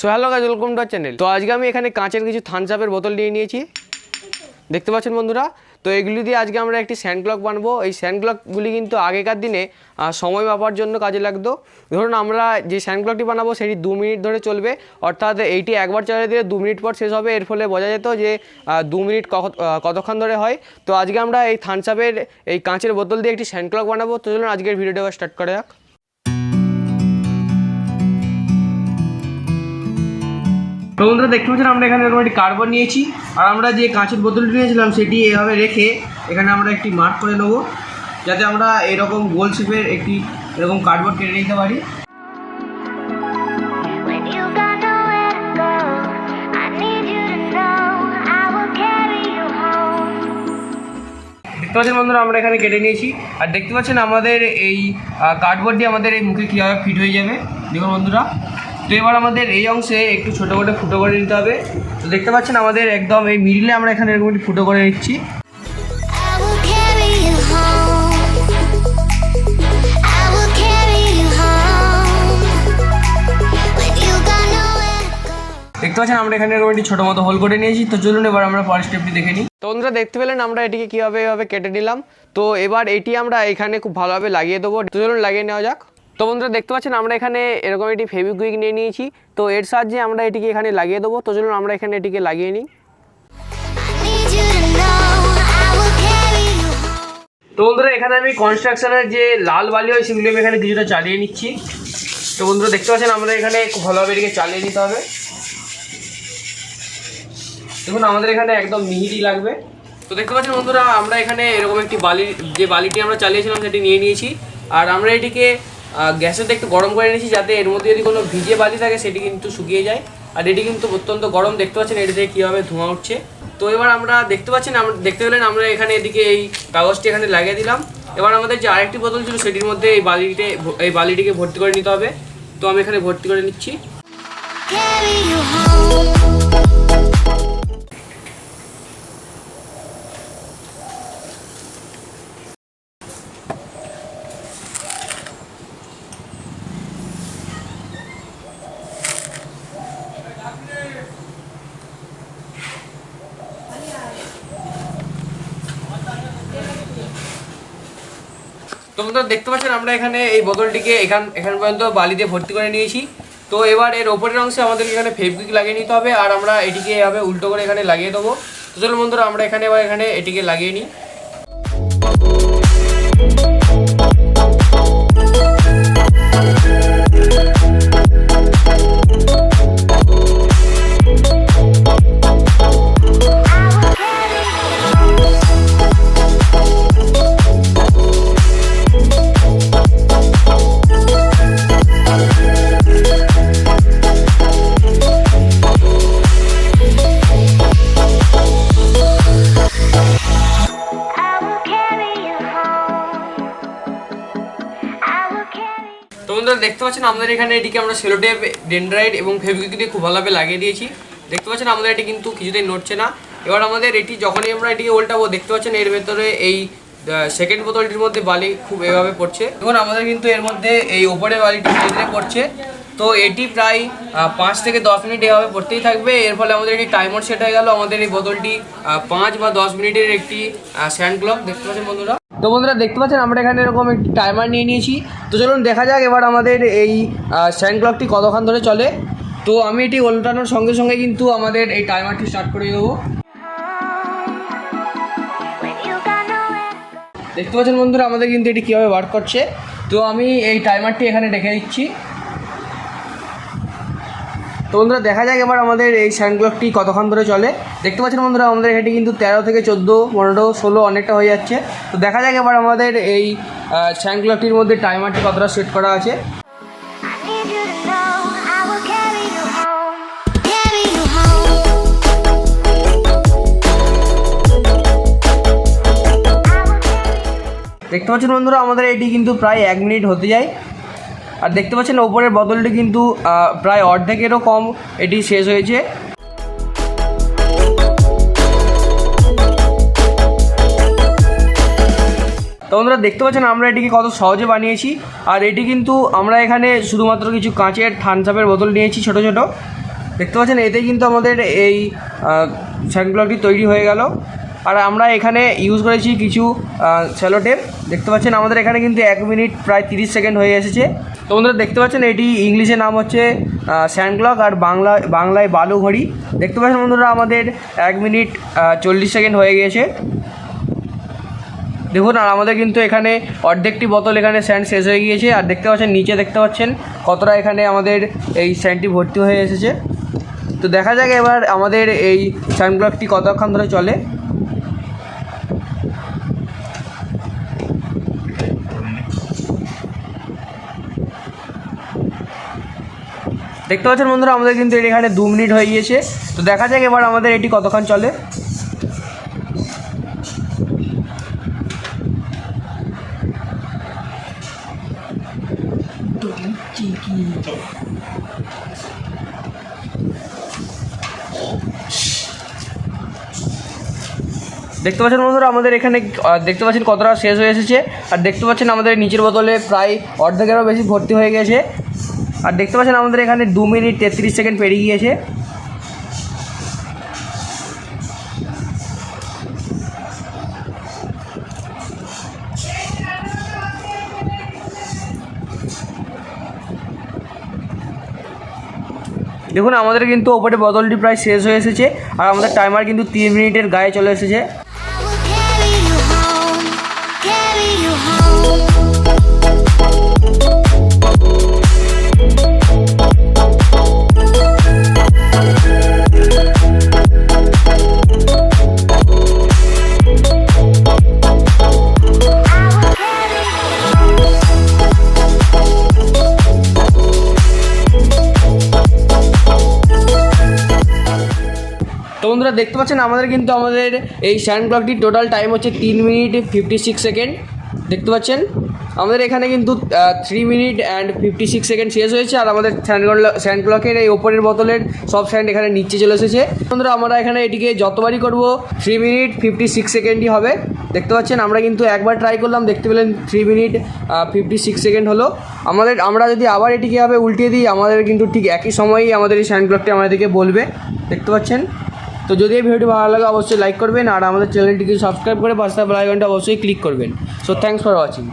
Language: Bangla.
So hello guys, welcome to our channel. তো আজকে আমি এখানে কাঁচের কিছু থামস আপের বোতল নিয়ে নিয়েছি, দেখতে পাচ্ছেন বন্ধুরা। তো এগুলি দিয়ে আজকে আমরা একটি স্যান্ড ক্লক বানাবো। এই স্যান্ড ক্লকগুলি কিন্তু আগেকার দিনে সময় মাপার জন্য কাজে লাগতো। ধরুন আমরা যে স্যান্ড ক্লকটি বানাবো সেটি 2 মিনিট ধরে চলবে, অর্থাৎ এইটি একবার চালিয়ে দিলে 2 মিনিট পর শেষ হবে। এর ফলে বোঝা যেত যে 2 মিনিট কতক্ষণ ধরে হয়। তো আজকে আমরা এই থামস আপের এই কাঁচের বোতল দিয়ে একটি স্যান্ড ক্লক বানাবো। তো চলুন আজকের ভিডিওটা স্টার্ট করা যাক। তো বন্ধুরা দেখতে পাচ্ছেন আমরা এখানে এরকম একটি কার্ডবোর্ড নিয়েছি, আর আমরা যে কাঁচের বোতলটি নিয়েছিলাম সেটি এভাবে রেখে এখানে আমরা একটি মার্ক করে নেবো, যাতে আমরা এরকম গোল শেপের একটি এরকম কার্ডবোর্ড কেটে নিতে পারি। দেখতে পাচ্ছেন বন্ধুরা আমরা এখানে কেটে নিয়েছি, আর দেখতে পাচ্ছেন আমাদের এই কার্ডবোর্ড দিয়ে আমাদের এই মুখে কীভাবে ফিট হয়ে যাবে। দেখুন বন্ধুরা, তো এবার আমাদের এই অংশে একটু ছোটো করে ফুটো করে নিতে হবে। তো দেখতে পাচ্ছেন আমাদের একদম এই মিডিলে আমরা এখানে এরকম একটু ফুটো করে নিচ্ছি। দেখতে পাচ্ছেন আমরা এখানে এরকম একটি ছোটো মতো হোল করে নিয়েছি। তো চলুন এবার আমরা পরের স্টেপটি দেখে নিই। তো বন্ধুরা দেখতে পেলেন আমরা এটিকে কীভাবে এভাবে কেটে নিলাম। তো এবার এটি আমরা এখানে খুব ভালোভাবে লাগিয়ে দেবো। তো চলুন লাগিয়ে নেওয়া যাক। তো বন্ধুরা দেখতে পাচ্ছেন আমরা এখানে এরকম একটি ফেভিকুইক নিয়ে নিয়েছি। তো এর সাহায্যে আমরা এটিকে এখানে লাগিয়ে দেবো। তো চলুন আমরা এখানে এটিকে লাগিয়ে নিই। তো বন্ধুরা এখানে আমি কনস্ট্রাকশনের যে লাল বালি হয় সেগুলো আমি এখানে কিছুটা চালিয়ে নিচ্ছি। তো বন্ধুরা দেখতে পাচ্ছেন আমরা এখানে খুব ভালোভাবে এটিকে চালিয়ে নিতে হবে। দেখুন আমাদের এখানে একদম মিহিটি লাগবে। তো দেখতে পাচ্ছেন বন্ধুরা আমরা এখানে এরকম একটি বালিটি আমরা চালিয়েছিলাম সেটি নিয়ে নিয়েছি, আর আমরা এটিকে গ্যাসেতে একটু গরম করে নিয়েছি, যাতে এর মধ্যে যদি কোনো ভিজে বালি থাকে সেটি কিন্তু শুকিয়ে যায়। আর এটি কিন্তু অত্যন্ত গরম, দেখতে পাচ্ছেন এটি থেকে কীভাবে ধোঁয়া উঠছে। তো এবার আমরা দেখতে পেলেন আমরা এখানে এদিকে এই কাগজটি এখানে লাগিয়ে দিলাম। এবার আমাদের যে আরেকটি বোতল ছিল সেটির মধ্যে এই বালিটিকে ভর্তি করে নিতে হবে। তো আমি এখানে ভর্তি করে নিচ্ছি। তো বন্ধুরা দেখতে পাচ্ছেন আমরা এখানে এই বোতলটিকে এখান পর্যন্ত বালি দিয়ে ভর্তি করে নিয়েছি। তো এবার এর ওপরের অংশে আমাদের এখানে ফেভিকুইক লাগিয়ে নিতে হবে, আর আমরা এটিকে এভাবে উল্টো করে এখানে লাগিয়ে দেবো। তো চলুন বন্ধুরা আমরা এখানে এটিকে লাগিয়ে নিই। তো বন্ধুরা দেখতে পাচ্ছেন আমাদের এখানে এটিকে আমরা সেলো টেপ, ডেনড্রাইট এবং ফেভিকুইক দিয়ে খুব ভালোভাবে লাগিয়ে দিয়েছি। দেখতে পাচ্ছেন আমাদের এটি কিন্তু কিছুতেই নড়ছে না। এবার আমাদের এটি যখনই আমরা এটিকে উল্টাবো, দেখতে পাচ্ছেন এর ভেতরে এই সেকেন্ড বোতলটির মধ্যে বালি খুব এভাবে পড়ছে। এখন আমাদের কিন্তু এর মধ্যে এই ওপরে বালিটি ধীরে ধীরে পড়ছে। তো এটি প্রায় 5 থেকে 10 মিনিট এভাবে পড়তেই থাকবে। এর ফলে আমাদের একটি টাইমার সেট হয়ে গেল। আমাদের এই বোতলটি 5 বা 10 মিনিটের একটি স্যান্ড ক্লক, দেখতে পাচ্ছেন বন্ধুরা। তো বন্ধুরা দেখতে পাচ্ছেন আমরা এখানে এরকম একটি টাইমার নিয়ে নিয়েছি। তো চলুন দেখা যাক এবার আমাদের এই স্যান্ড ক্লকটি কতক্ষণ ধরে চলে। তো আমি এটি উল্টানোর সঙ্গে সঙ্গে কিন্তু আমাদের এই টাইমারটি স্টার্ট করে দেবো। দেখতে পাচ্ছেন বন্ধুরা আমাদের কিন্তু এটি কীভাবে ওয়ার্ক করছে। তো আমি এই টাইমারটি এখানে রেখে দিচ্ছি। তো বন্ধুরা দেখা যাক এবার আমাদের এই স্যান্ড ক্লকটি কতক্ষণ ধরে চলে। দেখতে পাচ্ছেন বন্ধুরা আমাদের এটি কিন্তু 13 থেকে 14, 15, 16 অনেকটা হয়ে যাচ্ছে। তো দেখা যাক এবার আমাদের এই স্যান্ড ক্লকটির মধ্যে টাইমারটি কতটা সেট করা আছে। দেখতে পাচ্ছেন বন্ধুরা আমাদের এটি কিন্তু প্রায় 1 মিনিট হতে যায়। আর দেখতে পাচ্ছেন ওপরের বোতলটি কিন্তু প্রায় অর্ধেকেরও কম এটি শেষ হয়েছে। তো বন্ধুরা দেখতে পাচ্ছেন আমরা এটিকে কত সহজে বানিয়েছি। আর এটি কিন্তু আমরা এখানে শুধুমাত্র কিছু কাঁচের থামস আপের বোতল নিয়েছি ছোট ছোট। দেখতে পাচ্ছেন এতেই কিন্তু আমাদের এই স্যান্ডক্লকটি তৈরি হয়ে গেল। আর আমরা এখানে ইউজ করেছি কিছু সেলো টেপ। দেখতে পাচ্ছেন আমাদের এখানে কিন্তু 1 মিনিট প্রায় 30 সেকেন্ড হয়ে এসেছে। তো বন্ধুরা দেখতে পাচ্ছেন এটি ইংলিশে নাম হচ্ছে স্যান্ডক্লক আর বাংলায় বালু ঘড়ি। দেখতে পাচ্ছেন বন্ধুরা আমাদের 1 মিনিট 40 সেকেন্ড হয়ে গিয়েছে। দেখুন আর আমাদের কিন্তু এখানে অর্ধেকটি বোতল এখানে স্যান্ড শেষ হয়ে গিয়েছে। আর দেখতে পাচ্ছেন নিচে দেখতে পাচ্ছেন কতটা এখানে আমাদের এই স্যান্ডটি ভর্তি হয়ে এসেছে। তো দেখা যাক এবার আমাদের এই স্যান্ডক্লকটি কতক্ষণ ধরে চলে। দেখতে পাচ্ছেন বন্ধুরা আমাদের কিন্তু এখানে 2 মিনিট হয়ে গিয়েছে। তো দেখা যাক এবার আমাদের এটি কতক্ষণ চলে। দেখতে পাচ্ছেন বন্ধুরা আমাদের এখানে দেখতে পাচ্ছেন কতটা শেষ হয়ে এসেছে। আর দেখতে পাচ্ছেন আমাদের নিচের বোতলে প্রায় অর্ধেকেরও বেশি ভর্তি হয়ে গেছে। আর দেখতে পাচ্ছেন আমাদের এখানে 2 মিনিট 33 সেকেন্ড পেরিয়ে গিয়েছে। দেখুন আমাদের কিন্তু ওপরে বোতলটি প্রায় শেষ হয়ে এসেছে। আর আমাদের টাইমার কিন্তু 3 মিনিটের গায়ে চলে এসেছে। তো বন্ধুরা দেখতে পাচ্ছেন আমাদের কিন্তু এই স্যান্ডক্লকটির টোটাল টাইম হচ্ছে 3 মিনিট 56 সেকেন্ড। দেখতে পাচ্ছেন আমাদের এখানে কিন্তু 3 মিনিট অ্যান্ড 56 সেকেন্ড শেষ হয়েছে। আর আমাদের স্যান্ডক্লকের এই ওপরের বোতলের সব স্যান্ড এখানে নিচে চলে এসেছে। বন্ধুরা আমরা এখানে এটিকে যতবারই করব 3 মিনিট 56 সেকেন্ডই হবে। দেখতে পাচ্ছেন আমরা কিন্তু একবার ট্রাই করলাম, দেখতে পেলেন 3 মিনিট 56 সেকেন্ড হলো। আমরা যদি আবার এটিকে উল্টিয়ে দিই আমাদের কিন্তু ঠিক একই সময়েই আমাদের এই স্যান্ডক্লকটি আমাদেরকে বলবে। দেখতে পাচ্ছেন। তো যদি এই ভিডিওটি ভালো লাগে অবশ্যই লাইক করবেন আর আমাদের চ্যানেলটিকে সাবস্ক্রাইব করে পাশে বেল আইকনটা অবশ্যই ক্লিক করবেন। So thanks for watching.